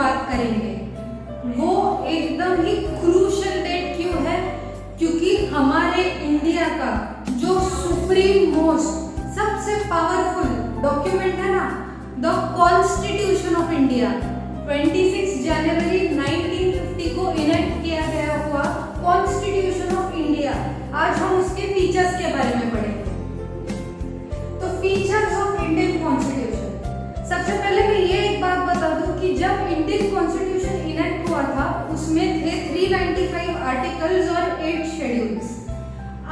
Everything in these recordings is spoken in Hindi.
बात करेंगे वो एकदम ही क्रूशियल डेट क्यों है, क्योंकि हमारे इंडिया का जो सुप्रीम मोस्ट सबसे पावरफुल डॉक्यूमेंट है ना, द कॉन्स्टिट्यूशन ऑफ इंडिया 26 जनवरी 1950 को इनेक्ट किया गया हुआ कॉन्स्टिट्यूशन ऑफ इंडिया, आज हम उसके फीचर्स के बारे में पढ़ेंगे। तो फीचर्स ऑफ इंडियन कॉन्स्टिट्यूशन, सबसे पहले मैं ये एक बात बता दूं कि जब इंडियन कॉन्स्टिट्यूशन इनेक्ट हुआ था उसमें थे 395 आर्टिकल्स और 8 शेड्यूल्स।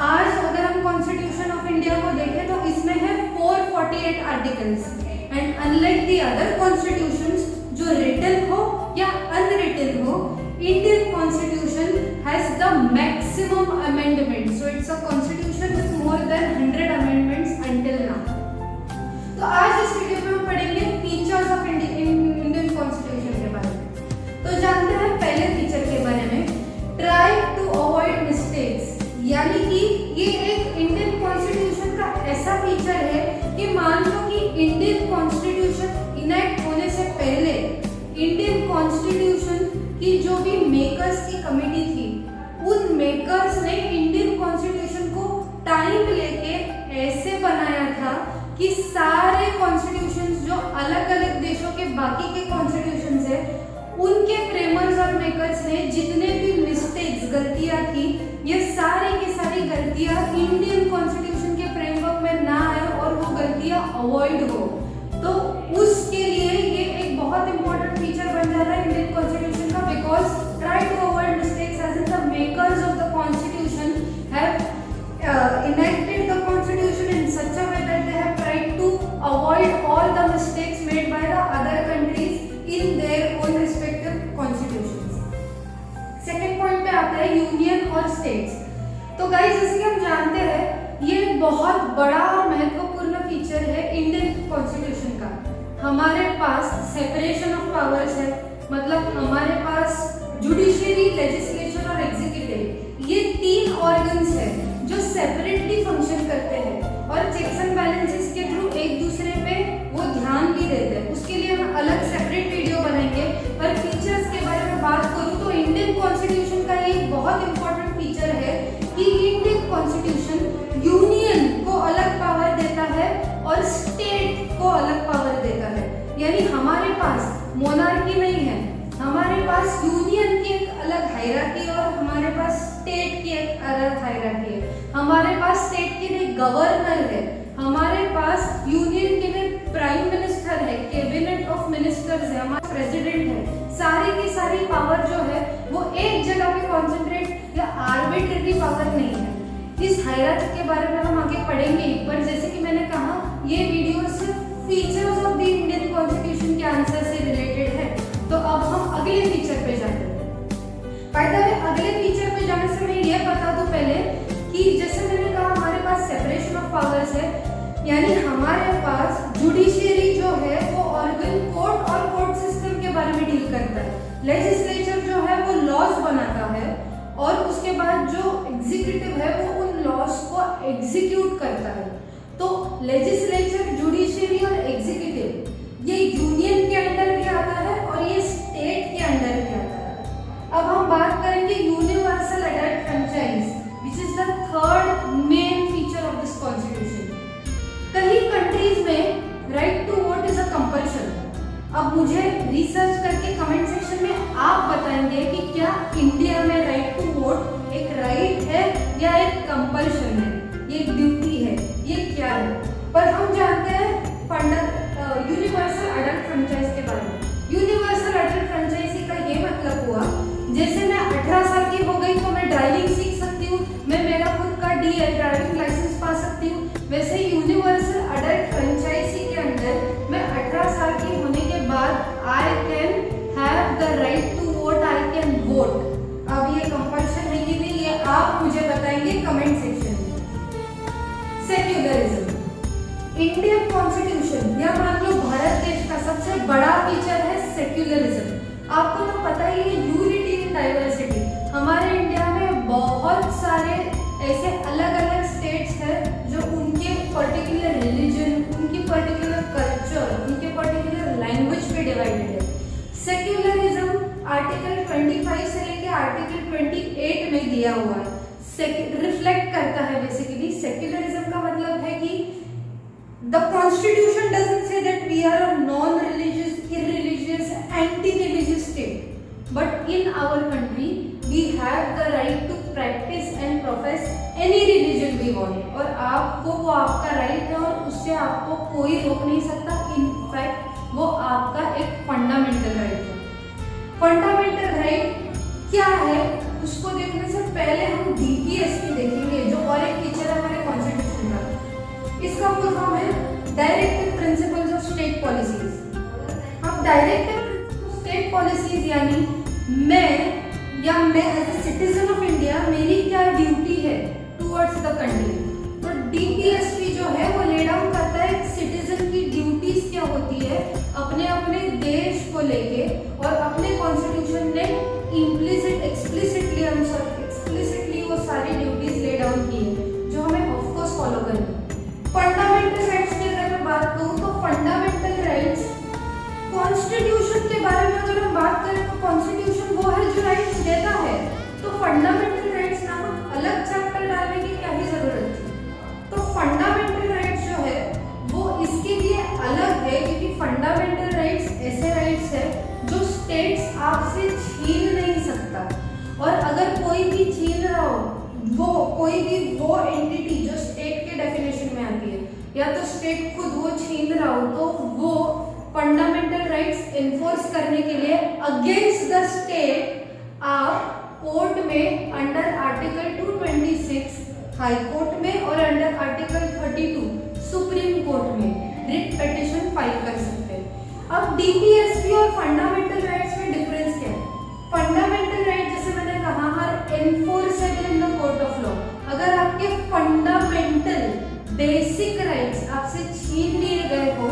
आज अगर हम कॉन्स्टिट्यूशन ऑफ इंडिया को देखें तो इसमें है 448 articles and unlike the other constitutions जो रिटन हो या अनरिटन हो, Indian constitution has the maximum amendment, so it's a constitution with more than 100 amendments until now. तो आज इस वीडियो में हम पढ़ेंगे फीचर्स ऑफ इंडियन कॉन्स्टिट्यूशन के बारे में। तो जानते हैं पहले फीचर के बारे में, ट्राई टू अवॉइड मिस्टेक्स, यानी कि ये एक इंडियन कॉन्स्टिट्यूशन का ऐसा फीचर है कि मान लो कि इंडियन कॉन्स्टिट्यूशन इनेक्ट होने से पहले इंडियन कॉन्स्टिट्यूशन की जो भी मेकर्स की कमेटी थी, उन मेकर्स ने इंडियन कॉन्स्टिट्यूशन को टाइम लेके ऐसे बनाया था कि सारे कॉन्स्टिट्यूशंस जो अलग अलग देशों के बाकी के कॉन्स्टिट्यूशंस है, उनके फ्रेमर्स और मेकर्स ने जितने भी मिस्टेक्स गलतियां की, ये सारी की सारी गलतियां इंडियन कॉन्स्टिट्यूशन के फ्रेमवर्क में ना आए और वो गलतियां अवॉइड हो। तो उसके लिए ये एक बहुत इंपॉर्टेंट फीचर बन जाता है इंडियन कॉन्स्टिट्यूशन का, because try to avoid mistakes as in the makers of the constitution have enacted the constitution in such a way that they have tried to avoid all the mistakes made by the other countries in their own respective constitutions. Second point पे आता है यूनियन और स्टेट्स। तो गाइस जैसे कि हम जानते हैं ये बहुत बड़ा और महत्वपूर्ण फीचर है इंडियन कॉन्स्टिट्यूशन का। हमारे पास सेपरेशन ऑफ पावर्स है, मतलब हमारे पास जुडिशियरी, लेजिस्लेचर और एग्जीक्यूटिव, ये 3 ऑर्गन्स है जो सेपरेटली फंक्शन करते हैं और चेक्स एंड बैलेंसेस के थ्रू एक दूसरे पे वो ध्यान भी देते हैं। उसके लिए हम अलग सेपरेट वीडियो बनाएंगे, पर फीचर्स के बारे में बात करूँ तो इंडियन कॉन्स्टिट्यूशन का ये बहुत इंपॉर्टेंट फीचर है कि इंडियन कॉन्स्टिट्यूशन यूनियन को अलग पावर देता है और स्टेट को अलग पावर देता है। यानी हमारे पास मोनार्की नहीं है, हमारे पास यूनियन की एक अलग हायरार्की और हमारे पास स्टेट की एक अलग हायरार्की है। हमारे पास स्टेट के लिए गवर्नर है, हमारे पास यूनियन के लिए प्राइम मिनिस्टर है, कैबिनेट ऑफ मिनिस्टर्स है, हमारा प्रेसिडेंट है। सारी की सारी पावर जो है वो एक जगह पे कॉन्सेंट्रेट या आर्बिट्रेरी पावर नहीं है। इस हायरार्की के बारे में हम आगे पढ़ेंगे एक बार। जैसे कि मैंने कहा ये वीडियो सिर्फ features of the Indian constitution के आंसर से रिलेटेड है। तो अब हम अगले फीचर पे जाते हैं। बाय द वे अगले फीचर पे जाने से मैं ये बता दूं पहले कि जैसे मैंने कहा हमारे पास सेपरेशन ऑफ पावर्स है, यानी हमारे पास जुडिशियरी जो है वो ऑर्गन कोर्ट और कोर्ट सिस्टम के बारे में डील करता है, लेजिस्लेचर जो है वो लॉज बनाता है और उसके बाद जो एग्जीक्यूटिव है वो उन लॉज को एग्जीक्यूट करता है। तो लेजिस्लेचर, जुडिशियरी और एग्जीक्यूटिव ये यूनियन के अंडर भी आता है और ये स्टेट के अंडर भी आता है। अब हम बात करेंगे universal adult franchise, which is the third main feature of this constitution. कई कंट्रीज में right to vote is a compulsion. अब मुझे रिसर्च करके कमेंट सेक्शन में आप बताएंगे कि क्या इंडिया में राइट टू वोट एक राइट है या एक कंपल्शन है, ये एक ड्यूटी है, ये क्या है। पर हम जानते हैं यूनिवर्सल एडल्ट फ्रेंचाइज के बारे में। यूनिवर्सल एडल्ट फ्रेंचाइजी का ये मतलब हुआ, जैसे मैं 18 साल की हो गई तो मैं ड्राइविंग सीख सकती हूँ, मैं मेरा खुद का DL ड्राइविंग लाइसेंस पा सकती हूँ। वैसे यूनिवर्सल एडल्ट फ्रेंचाइजी के अंदर मैं 18 साल की होने के बाद I can have the right to vote, I can vote. अब ये कंपल्शन है कि नहीं, ये आप मुझे बताएंगे कमेंट सेक्शन में। सेक्युलरिज्म, इंडियन कॉन्स्टिट्यूशन या मान लो भारत देश का सबसे बड़ा फीचर है सेक्युलरिज्म। आपको तो पता ही है यूनिटी इन डाइवर्सिटी। हमारे इंडिया में बहुत सारे ऐसे अलग अलग स्टेट्स हैं जो उनके पर्टिकुलर रिलीजन, उनकी पर्टिकुलर कल्चर, उनके पर्टिकुलर लैंग्वेज पे डिवाइडेड है। सेक्युलरिज्म आर्टिकल 28 में दिया हुआ है, रिफ्लेक्ट करता है बेसिकली। सेक्युलरिज्म का मतलब है कि the constitution doesn't say that we are a non religious, irreligious, anti religious state, but in our country we have the right to practise and profess any religion we want, और आपको वो आपका राइट है और उससे आपको कोई रोक नहीं सकता। इनफैक्ट वो आपका एक फंडामेंटल राइट है। फंडामेंटल राइट क्या है उसको देखने से पहले हम डीपीएसपी देखेंगे, जो और एक फीचर है हमारे कॉन्स्टिट्यूशन का। इसका फुल फॉर्म है directive principles of state policies. अब डायरेक्टिव स्टेट पॉलिसीज यानी मैं as a citizen of India मेरी क्या ड्यूटी है टुवर्ड्स द कंट्री। तो डीपीएसपी जो है वो ले डाउन करता है सिटीजन की ड्यूटीज क्या होती है अपने अपने देश को लेके, और अपने कॉन्स्टिट्यूशन ने इम्प्लिसिट एक्सप्लिसिटली वो सारी ड्यूटीज ले डाउन की है जो हमें ऑफ कोर्स फॉलो करनी। फंडामेंटल राइट्स की अगर मैं बात करूं तो फंडामेंटल राइट्स कॉन्स्टिट्यूशन के बारे में अगर हम बात करें तो कॉन्स्टिट्यूशन वो है जो राइट्स देता है, तो फंडामेंटल राइट्स नामक अलग चैप्टर डालने की क्या ही जरूरत थी। तो फंडामेंटल राइट्स जो है वो इसके लिए अलग है, क्योंकि फंडामेंटल राइट्स ऐसे राइट्स है जो स्टेट्स आपसे छीन नहीं सकता, और अगर कोई भी छीन रहा हो, वो एंटिटी जो स्टेट के डेफिनेशन में आती है, या तो स्टेट खुद वो छीन रहा हो, तो वो फंडामेंटल राइट्स एनफोर्स करने के लिए अगेंस्ट द स्टेट आप कोर्ट में अंडर आर्टिकल 226 हाई कोर्ट में और अंडर आर्टिकल 32 सुप्रीम कोर्ट में रिट पिटीशन फाइल कर सकते हैं। अब डीपीएसपी और फंडामेंटल राइट्स में डिफरेंस क्या है? फंडामेंटल राइट जैसे मैंने कहा हर enforceable in the court of law. अगर आपके फंडामेंटल बेसिक राइट्स आपसे छीन लिए गए हो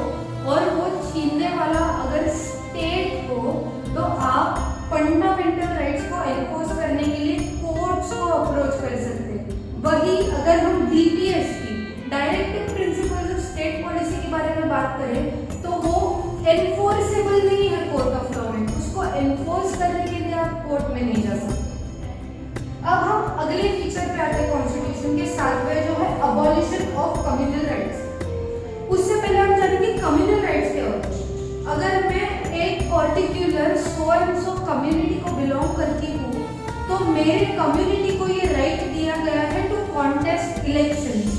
और वो छीनने वाला अगर स्टेट हो, तो आप फंडामेंटल राइट्स को एनफोर्स करने के लिए कोर्ट्स को अप्रोच कर सकते हैं। वही अगर हम DPSP directive principles of state policy के बारे में बात करें तो वो एनफोर्सेबल नहीं है कोर्ट ऑफ लॉ में, उसको एनफोर्स करने के लिए आप कोर्ट में नहीं जा सकते। अब हम अगले फीचर पे आते हैं कॉन्स्टिट्यूशन के साथ में, जो है अबॉलिशन ऑफ कम्युनल राइट्स। उससे पहले हम जानेंगे कम्युनल राइट्स क्या होते हैं। अगर मैं एक particular so and so community को बिलोंग करती हूँ, तो मेरे कम्युनिटी को ये राइट दिया गया है टू कॉन्टेस्ट इलेक्शंस।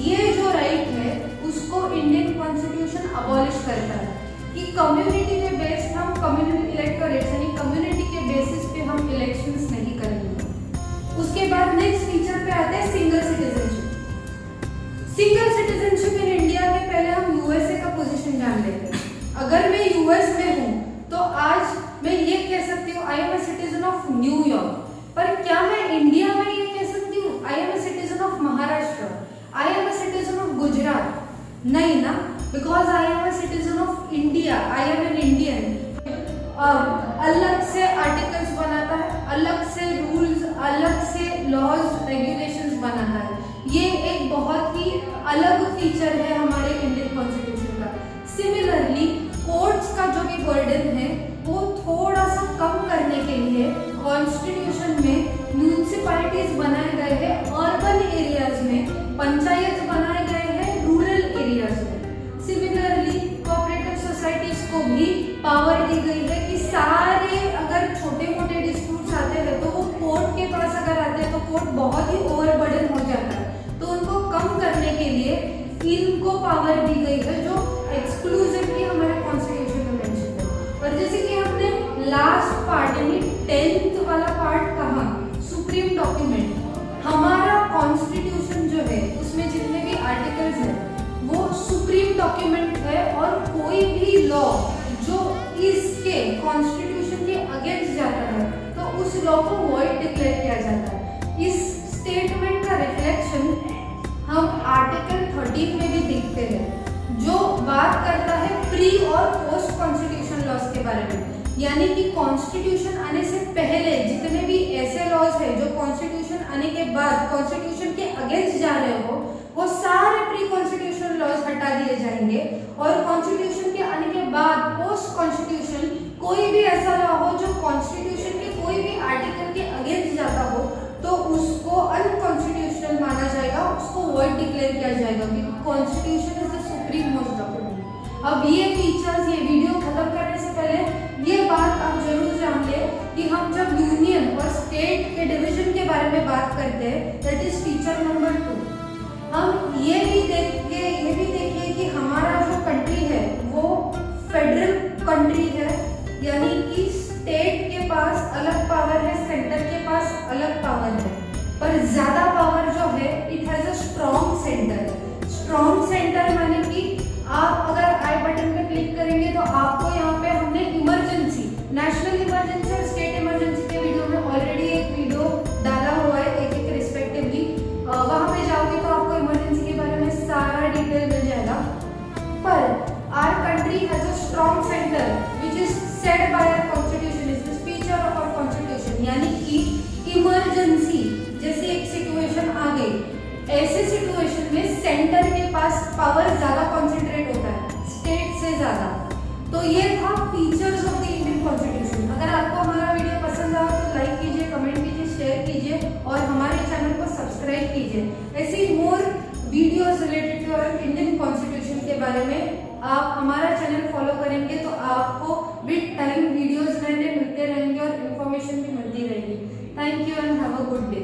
ये जो राइट है उसको इंडियन कॉन्स्टिट्यूशन अबॉलिश करता है कि कम्युनिटी के बेस हम कम्युनल इलेक्टोरेट्स यानी कम्युनिटी के बेसिस पे हम इलेक्शंस नहीं करेंगे। उसके बाद नेक्स्ट फीचर पे आते हैं single citizenship. Single citizenship in India के पहले हम यूएसए का पोजीशन जान लेते हैं। अगर मैं यूएस में हूँ तो आज मैं ये कह सकती हूँ I am a citizen of New York, पर क्या मैं इंडिया में ये कह सकती हूँ I am a citizen of Maharashtra, I am a citizen of Gujarat? नहीं ना, because I am a citizen of India, I am an Indian. अलग से आर्टिकल्स बनाता है, अलग से रूल्स, अलग से लॉज रेगुलेशंस बनाता है। ये एक बहुत ही अलग फीचर है हमारे इंडियन कॉन्स्टिट्यूशन का। सिमिलरली कोर्ट्स का जो भी बर्डन है वो थोड़ा सा कम करने के लिए कॉन्स्टिट्यूशन में म्यूनिसिपैलिटीज बनाए गए हैं, अर्बन एरियाज में पंचायत बनाए गए हैं, रूरल एरियाज में। सिमिलरली कोऑपरेटिव सोसाइटीज को भी पावर दी गई है कि सारे अगर छोटे मोटे डिस्प्यूट्स आते हैं तो वो कोर्ट के पास अगर आते हैं तो कोर्ट बहुत ही ओवरबर्डन हो जाता है, तो उनको कम करने के लिए इनको पावर दी गई है जो एक्सक्लूसिवली हमारे कॉन्स्टिट्यूशन में मेंशन है। और जैसे कि हमने लास्ट पार्ट यानी 10th वाला पार्ट कहा सुप्रीम डॉक्यूमेंट, हमारा कॉन्स्टिट्यूशन जो है उसमें जितने भी आर्टिकल्स हैं वो सुप्रीम डॉक्यूमेंट है, और कोई भी लॉ जो इसके कॉन्स्टिट्यूशन के अगेंस्ट जाता है तो उस लॉ को वॉइड डिक्लेयर किया जाता है। इस स्टेटमेंट का रिफ्लेक्शन हम आर्टिकल 13 में भी देखते हैं, जो बात करता है प्री और पोस्ट कॉन्स्टिट्यूशन लॉज के बारे में। यानी कि कॉन्स्टिट्यूशन आने से पहले जितने भी ऐसे लॉज है जो कॉन्स्टिट्यूशन आने के बाद कॉन्स्टिट्यूशन के अगेंस्ट जा रहे हो, वो सारे प्री कॉन्स्टिट्यूशन लॉज हटा दिए जाएंगे, और कॉन्स्टिट्यूशन के आने के बाद पोस्ट कॉन्स्टिट्यूशन कोई भी ऐसा लॉ हो जो कॉन्स्टिट्यूशन के कोई भी आर्टिकल के constitution is the supreme most document. अब ये फीचर्स, ये वीडियो खत्म करने से पहले ये बात आप जरूर जान ले कि हम जब यूनियन और स्टेट के डिवीजन के बारे में बात करते हैं, दैट इज फीचर नंबर 2, हम ये भी देखिए कि हमारा जो कंट्री है वो फेडरल कंट्री है, यानी कि स्टेट के पास अलग पावर है, सेंटर के पास अलग पावर है, पर ज्यादा पावर जो है it has a strong centre. Strong centre माने कि आप अगर आई बटन पे क्लिक करेंगे तो आपको यहाँ पे हमने इमरजेंसी, नेशनल इमरजेंसी और स्टेट इमरजेंसी के वीडियो में ऑलरेडी एक वीडियो डाला हुआ है, एक एक रिस्पेक्टिवली, वहां पे जाओगे तो आपको इमरजेंसी के बारे में सारा डिटेल मिल जाएगा। पर our country has a strong center which is set by our constitution, is this feature of our constitution, यानी कि इमरजेंसी जैसे एक सिचुएशन आ गई, ऐसे सिचुएशन में सेंटर के पास पावर ज्यादा कॉन्सेंट्रेट होता है स्टेट से ज्यादा। तो ये था features of the Indian constitution. अगर आपको हमारा वीडियो पसंद आया तो लाइक कीजिए, कमेंट कीजिए, शेयर कीजिए और हमारे चैनल को सब्सक्राइब कीजिए। ऐसी more videos related to our Indian constitution के बारे में आप हमारा चैनल फॉलो करेंगे तो आपको विद टाइम वीडियोस नए मिलते रहेंगे और इन्फॉर्मेशन भी मिलती रहेगी। Thank you and have a good day.